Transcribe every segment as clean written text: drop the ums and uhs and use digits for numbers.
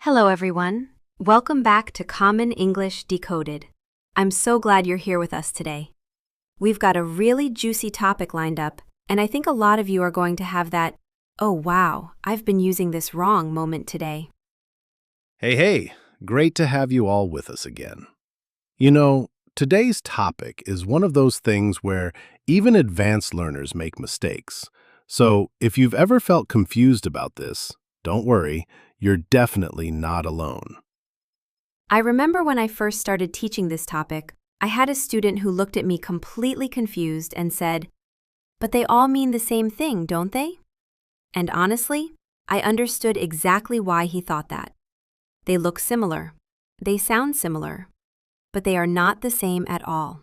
Hello, everyone. Welcome back to Common English Decoded. I'm so glad you're here with us today. We've got a really juicy topic lined up, and I think a lot of you are going to have that, "Oh wow, I've been using this wrong" moment today. Hey, great to have you all with us again. You know, today's topic is one of those things where even advanced learners make mistakes. So if you've ever felt confused about this, don't worry, you're definitely not alone. I remember when I first started teaching this topic, I had a student who looked at me completely confused and said, "But they all mean the same thing, don't they?" And honestly, I understood exactly why he thought that. They look similar, they sound similar, but they are not the same at all.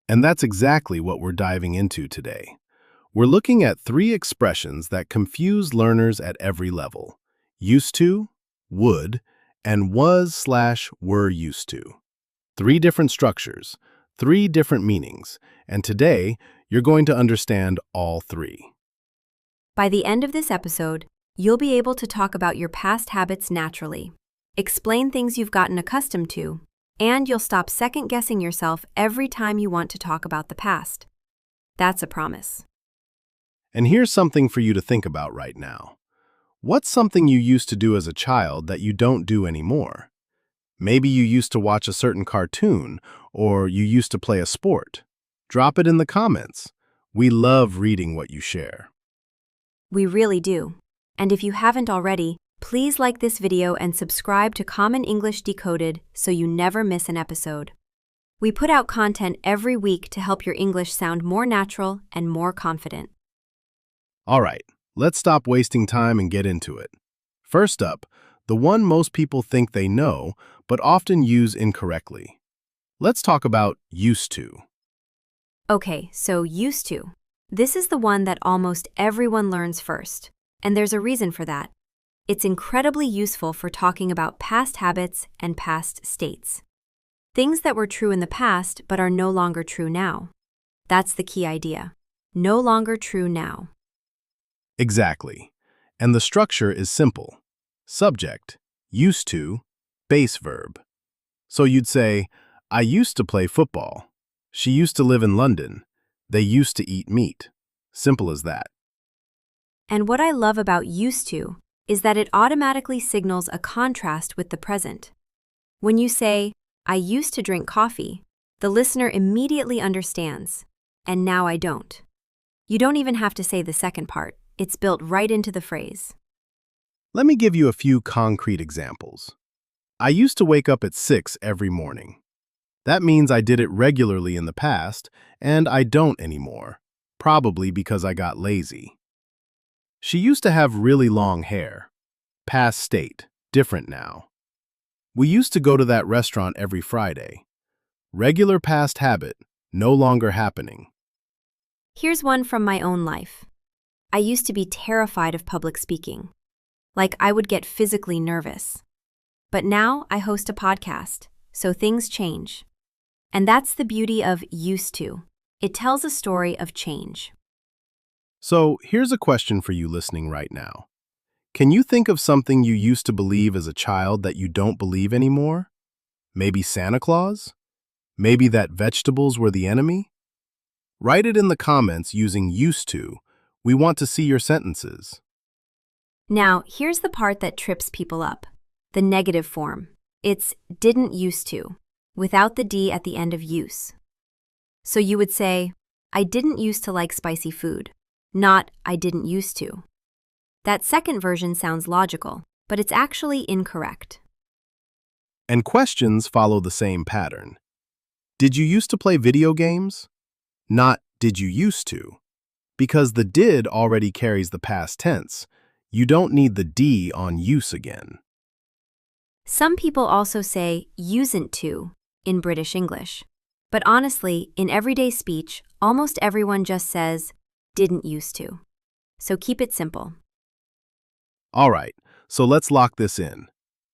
And that's exactly what we're diving into today. We're looking at three expressions that confuse learners at every level: used to, would, and was/were used to. Three different structures, three different meanings, and today you're going to understand all three. By the end of this episode, you'll be able to talk about your past habits naturally, explain things you've gotten accustomed to, and you'll stop second-guessing yourself every time you want to talk about the past. That's a promise. And here's something for you to think about right now. What's something you used to do as a child that you don't do anymore? Maybe you used to watch a certain cartoon, or you used to play a sport. Drop it in the comments. We love reading what you share. We really do. And if you haven't already, please like this video and subscribe to Common English Decoded so you never miss an episode. We put out content every week to help your English sound more natural and more confident. All right, let's stop wasting time and get into it. First up, the one most people think they know, but often use incorrectly. Let's talk about used to. Okay, so used to. This is the one that almost everyone learns first, and there's a reason for that. It's incredibly useful for talking about past habits and past states. Things that were true in the past but are no longer true now. That's the key idea. No longer true now. Exactly. And the structure is simple. Subject, used to, base verb. So you'd say, I used to play football. She used to live in London. They used to eat meat. Simple as that. And what I love about used to is that it automatically signals a contrast with the present. When you say, I used to drink coffee, the listener immediately understands, and now I don't. You don't even have to say the second part. It's built right into the phrase. Let me give you a few concrete examples. I used to wake up at 6 every morning. That means I did it regularly in the past, and I don't anymore, probably because I got lazy. She used to have really long hair. Past state, different now. We used to go to that restaurant every Friday. Regular past habit, no longer happening. Here's one from my own life. I used to be terrified of public speaking. Like I would get physically nervous. But now I host a podcast, so things change. And that's the beauty of used to. It tells a story of change. So here's a question for you listening right now. Can you think of something you used to believe as a child that you don't believe anymore? Maybe Santa Claus? Maybe that vegetables were the enemy? Write it in the comments using used to. We want to see your sentences. Now, here's the part that trips people up. The negative form. It's didn't used to, without the D at the end of use. So you would say, I didn't used to like spicy food, not I didn't used to. That second version sounds logical, but it's actually incorrect. And questions follow the same pattern. Did you used to play video games? Not did you used to. Because the did already carries the past tense, you don't need the D on use again. Some people also say usen't to in British English. But honestly, in everyday speech, almost everyone just says didn't used to. So keep it simple. All right, so let's lock this in.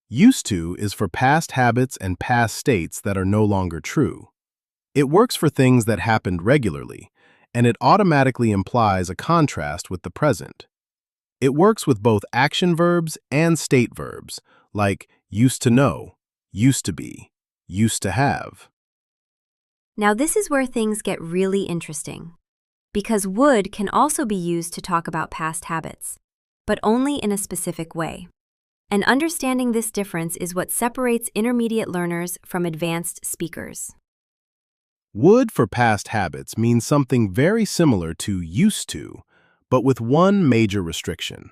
Used to is for past habits and past states that are no longer true. It works for things that happened regularly, and it automatically implies a contrast with the present. It works with both action verbs and state verbs, like used to know, used to be, used to have. Now this is where things get really interesting, because would can also be used to talk about past habits, but only in a specific way. And understanding this difference is what separates intermediate learners from advanced speakers. Would for past habits means something very similar to used to, but with one major restriction.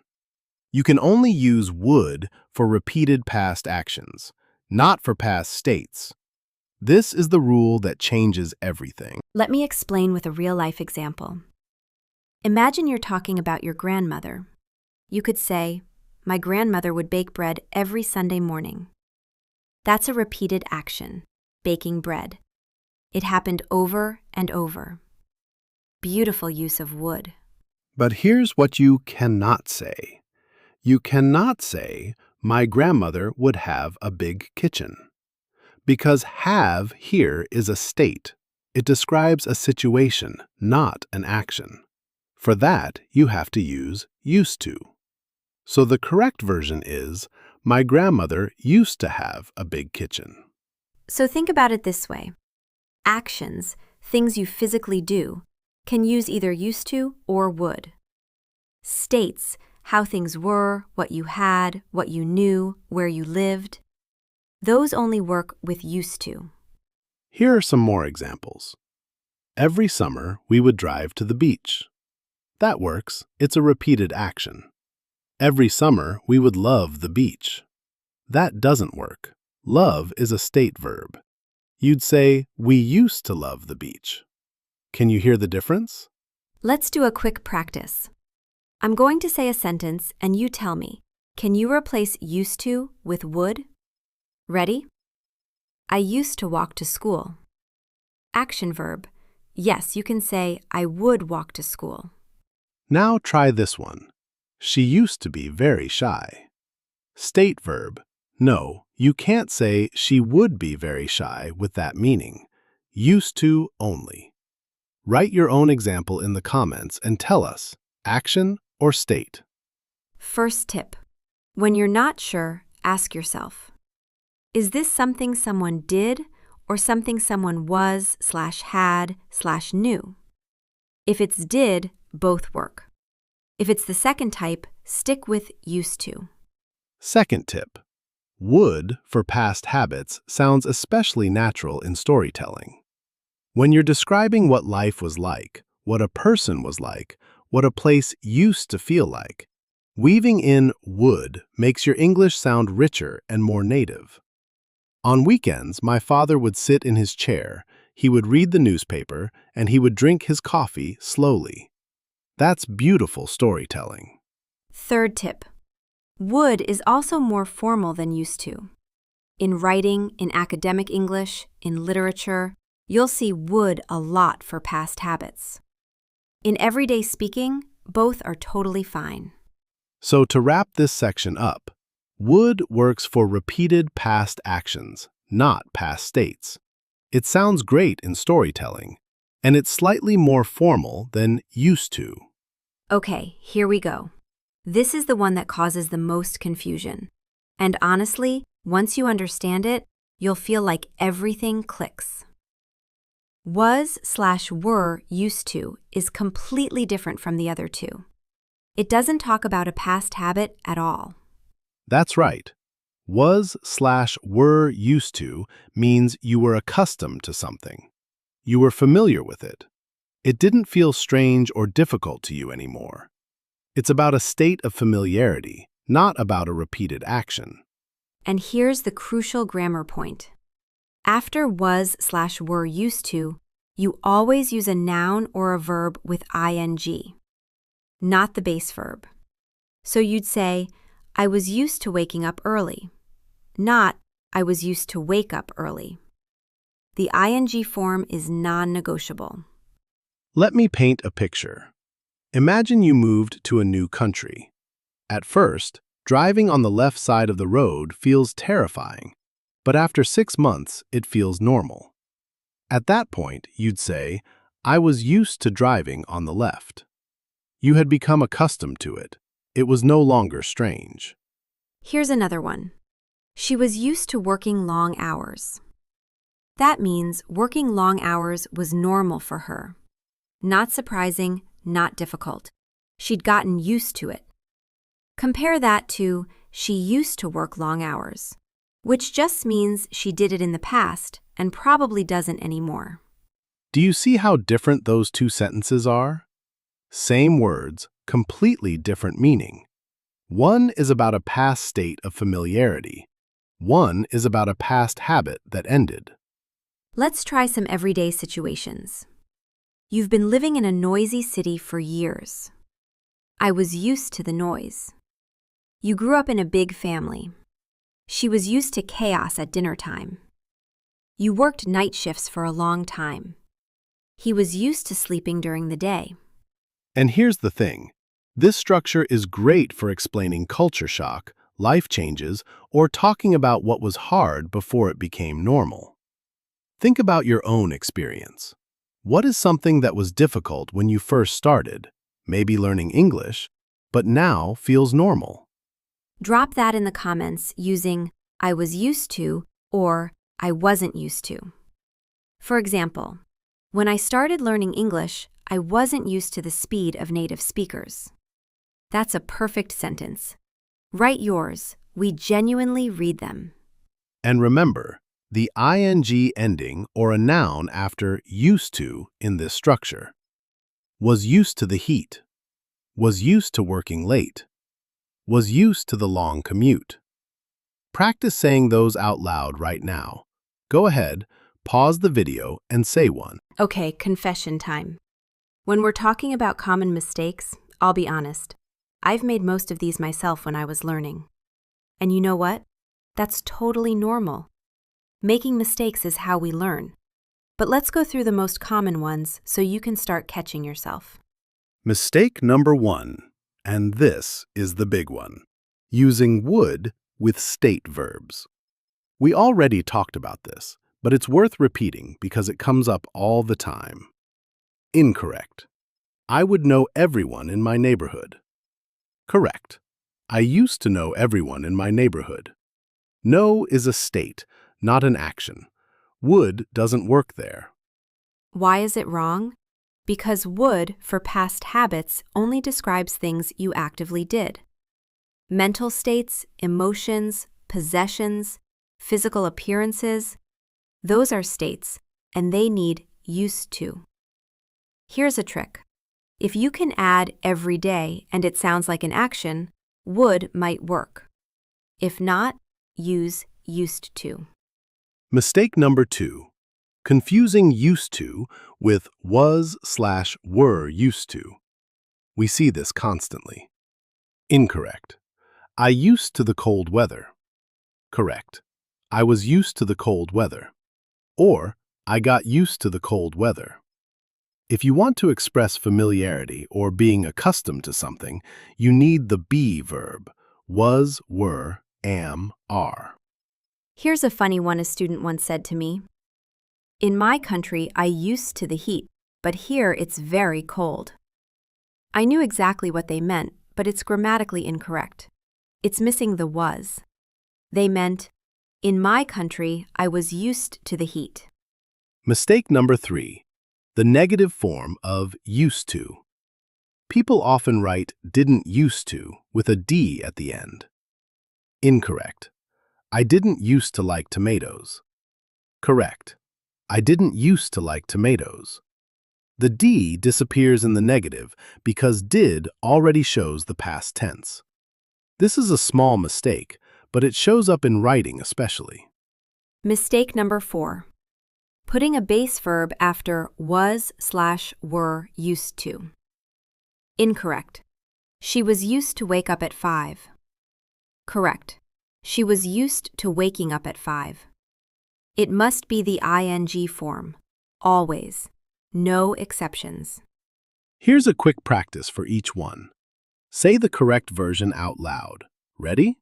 You can only use would for repeated past actions, not for past states. This is the rule that changes everything. Let me explain with a real-life example. Imagine you're talking about your grandmother. You could say, "My grandmother would bake bread every Sunday morning." That's a repeated action, baking bread. It happened over and over. Beautiful use of would. But here's what you cannot say. You cannot say, "My grandmother would have a big kitchen." Because have here is a state. It describes a situation, not an action. For that, you have to use used to. So the correct version is, "My grandmother used to have a big kitchen." So think about it this way. Actions, things you physically do, can use either used to or would. States, how things were, what you had, what you knew, where you lived, those only work with used to. Here are some more examples. Every summer, we would drive to the beach. That works. It's a repeated action. Every summer, we would love the beach. That doesn't work. Love is a state verb. You'd say, "We used to love the beach." Can you hear the difference? Let's do a quick practice. I'm going to say a sentence and you tell me, can you replace used to with would? Ready? I used to walk to school. Action verb. Yes, you can say, I would walk to school. Now try this one. She used to be very shy. State verb. No, you can't say she would be very shy with that meaning. Used to only. Write your own example in the comments and tell us, action or state. First tip. When you're not sure, ask yourself, is this something someone did or something someone was/had/knew? If it's did, both work. If it's the second type, stick with used to. Second tip. Would for past habits sounds especially natural in storytelling. When you're describing what life was like, what a person was like, what a place used to feel like, weaving in would makes your English sound richer and more native. On weekends, my father would sit in his chair, he would read the newspaper, and he would drink his coffee slowly. That's beautiful storytelling. Third tip. Would is also more formal than used to. In writing, in academic English, in literature, you'll see would a lot for past habits. In everyday speaking, both are totally fine. So to wrap this section up, would works for repeated past actions, not past states. It sounds great in storytelling, and it's slightly more formal than used to. Okay, here we go. This is the one that causes the most confusion. And honestly, once you understand it, you'll feel like everything clicks. Was/were used to is completely different from the other two. It doesn't talk about a past habit at all. That's right. Was/were used to means you were accustomed to something. You were familiar with it. It didn't feel strange or difficult to you anymore. It's about a state of familiarity, not about a repeated action. And here's the crucial grammar point. After was/were used to, you always use a noun or a verb with ing, not the base verb. So you'd say, I was used to waking up early, not I was used to wake up early. The ing form is non-negotiable. Let me paint a picture. Imagine you moved to a new country. At first, driving on the left side of the road feels terrifying, but after 6 months, it feels normal. At that point, you'd say, I was used to driving on the left. You had become accustomed to it. It was no longer strange. Here's another one. She was used to working long hours. That means working long hours was normal for her. Not surprising, not difficult. She'd gotten used to it. Compare that to she used to work long hours, which just means she did it in the past and probably doesn't anymore. Do you see how different those two sentences are? Same words, completely different meaning. One is about a past state of familiarity. One is about a past habit that ended. Let's try some everyday situations. You've been living in a noisy city for years. I was used to the noise. You grew up in a big family. She was used to chaos at dinner time. You worked night shifts for a long time. He was used to sleeping during the day. And here's the thing. This structure is great for explaining culture shock, life changes, or talking about what was hard before it became normal. Think about your own experience. What is something that was difficult when you first started, maybe learning English, but now feels normal? Drop that in the comments using I was used to or I wasn't used to. For example, when I started learning English, I wasn't used to the speed of native speakers. That's a perfect sentence. Write yours. We genuinely read them. And remember, the ing ending or a noun after used to in this structure. Was used to the heat. Was used to working late. Was used to the long commute. Practice saying those out loud right now. Go ahead, pause the video and say one. Okay, confession time. When we're talking about common mistakes, I'll be honest. I've made most of these myself when I was learning. And you know what? That's totally normal. Making mistakes is how we learn. But let's go through the most common ones so you can start catching yourself. Mistake number 1, and this is the big one, using would with state verbs. We already talked about this, but it's worth repeating because it comes up all the time. Incorrect. I would know everyone in my neighborhood. Correct. I used to know everyone in my neighborhood. Know is a state, not an action. Would doesn't work there. Why is it wrong? Because would for past habits only describes things you actively did. Mental states, emotions, possessions, physical appearances, those are states, and they need used to. Here's a trick. If you can add every day and it sounds like an action, would might work. If not, use used to. Mistake number 2. Confusing used to with was/were used to. We see this constantly. Incorrect. I used to the cold weather. Correct. I was used to the cold weather. Or, I got used to the cold weather. If you want to express familiarity or being accustomed to something, you need the be verb, was, were, am, are. Here's a funny one a student once said to me. In my country, I used to the heat, but here it's very cold. I knew exactly what they meant, but it's grammatically incorrect. It's missing the was. They meant, in my country, I was used to the heat. Mistake number 3. The negative form of used to. People often write didn't used to with a D at the end. Incorrect. I didn't used to like tomatoes. Correct. I didn't used to like tomatoes. The D disappears in the negative because did already shows the past tense. This is a small mistake, but it shows up in writing especially. Mistake number 4. Putting a base verb after was/were used to. Incorrect. She was used to wake up at 5. Correct. She was used to waking up at 5. It must be the ing form. Always. No exceptions. Here's a quick practice for each one. Say the correct version out loud. Ready?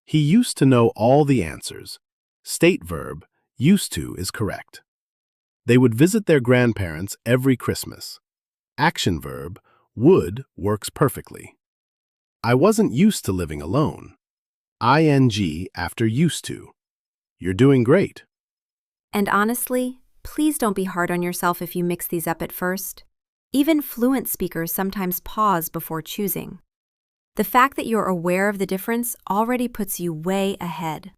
He used to know all the answers. State verb, used to is correct. They would visit their grandparents every Christmas. Action verb, would works perfectly. I wasn't used to living alone. ing after used to. You're doing great. And honestly, please don't be hard on yourself if you mix these up at first. Even fluent speakers sometimes pause before choosing. The fact that you're aware of the difference already puts you way ahead.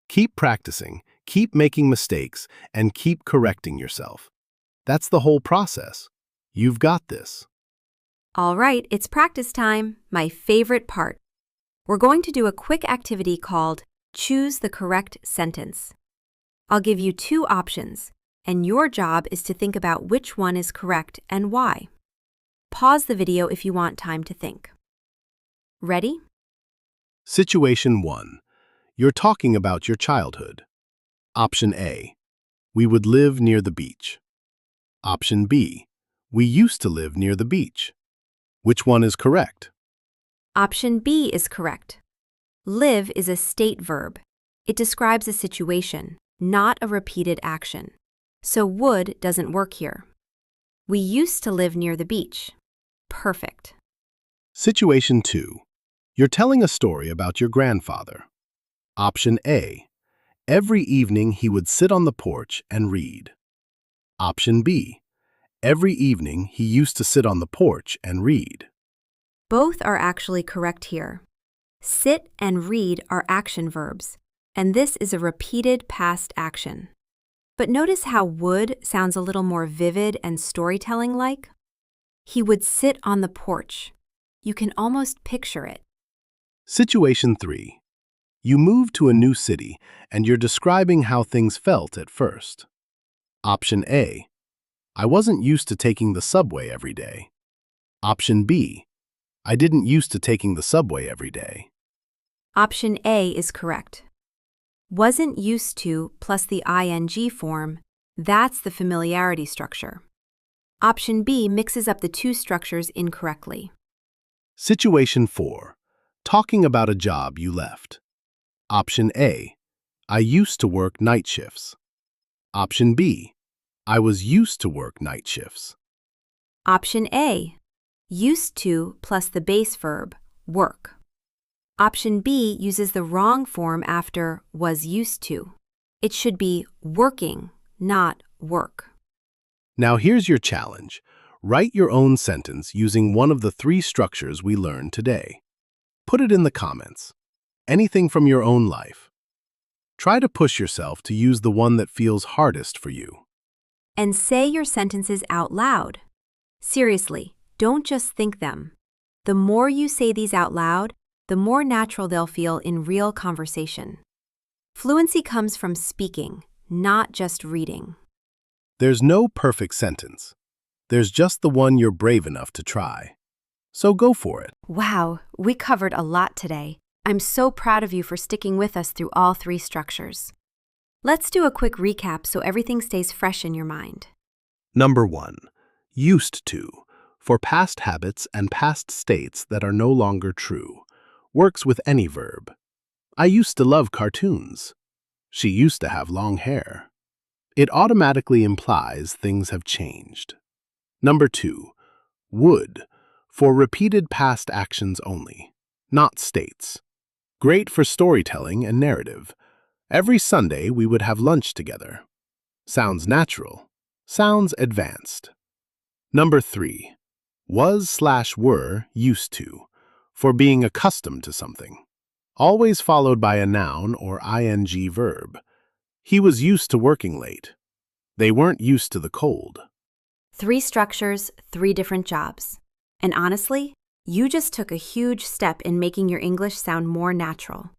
Keep practicing, keep making mistakes, and keep correcting yourself. That's the whole process. You've got this. All right, it's practice time, my favorite part. We're going to do a quick activity called Choose the Correct Sentence. I'll give you two options, and your job is to think about which one is correct and why. Pause the video if you want time to think. Ready? Situation 1. You're talking about your childhood. Option A. We would live near the beach. Option B. We used to live near the beach. Which one is correct? Option B is correct. Live is a state verb. It describes a situation, not a repeated action. So would doesn't work here. We used to live near the beach. Perfect. Situation 2. You're telling a story about your grandfather. Option A. Every evening he would sit on the porch and read. Option B. Every evening he used to sit on the porch and read. Both are actually correct here. Sit and read are action verbs, and this is a repeated past action. But notice how would sounds a little more vivid and storytelling-like? He would sit on the porch. You can almost picture it. Situation 3. You moved to a new city and you're describing how things felt at first. Option A. I wasn't used to taking the subway every day. Option B. I didn't used to taking the subway every day. Option A is correct. Wasn't used to plus the ing form, that's the familiarity structure. Option B mixes up the two structures incorrectly. Situation 4. Talking about a job you left. Option A. I used to work night shifts. Option B. I was used to work night shifts. Option A. Used to plus the base verb, work. Option B uses the wrong form after was used to. It should be working, not work. Now here's your challenge. Write your own sentence using one of the three structures we learned today. Put it in the comments. Anything from your own life. Try to push yourself to use the one that feels hardest for you. And say your sentences out loud. Seriously, don't just think them. The more you say these out loud, the more natural they'll feel in real conversation. Fluency comes from speaking, not just reading. There's no perfect sentence. There's just the one you're brave enough to try. So go for it. Wow, we covered a lot today. I'm so proud of you for sticking with us through all three structures. Let's do a quick recap so everything stays fresh in your mind. Number 1. Used to, for past habits and past states that are no longer true. Works with any verb. I used to love cartoons. She used to have long hair. It automatically implies things have changed. Number 2. Would, for repeated past actions only, not states. Great for storytelling and narrative. Every Sunday we would have lunch together. Sounds natural. Sounds advanced. Number 3. Was/were used to, for being accustomed to something. Always followed by a noun or ing verb. He was used to working late. They weren't used to the cold. 3 structures, 3 different jobs. And honestly, you just took a huge step in making your English sound more natural.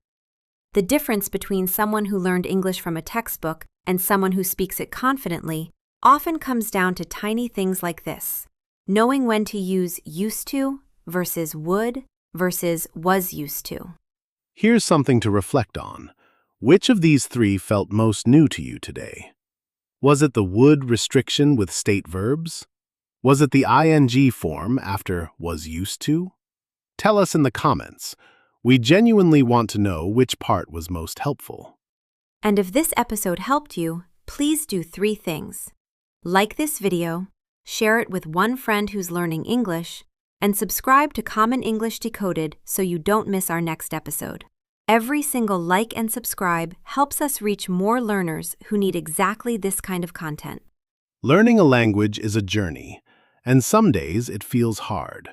The difference between someone who learned English from a textbook and someone who speaks it confidently often comes down to tiny things like this: knowing when to use used to versus would versus was used to. Here's something to reflect on. Which of these 3 felt most new to you today? Was it the would restriction with state verbs? Was it the ing form after was used to? Tell us in the comments. We genuinely want to know which part was most helpful. And if this episode helped you, please do 3 things. Like this video, share it with one friend who's learning English, and subscribe to Common English Decoded so you don't miss our next episode. Every single like and subscribe helps us reach more learners who need exactly this kind of content. Learning a language is a journey, and some days it feels hard.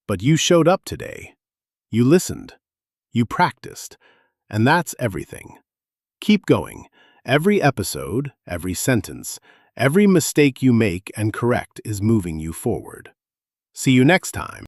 But you showed up today. You listened. You practiced. And that's everything. Keep going. Every episode, every sentence, every mistake you make and correct is moving you forward. See you next time.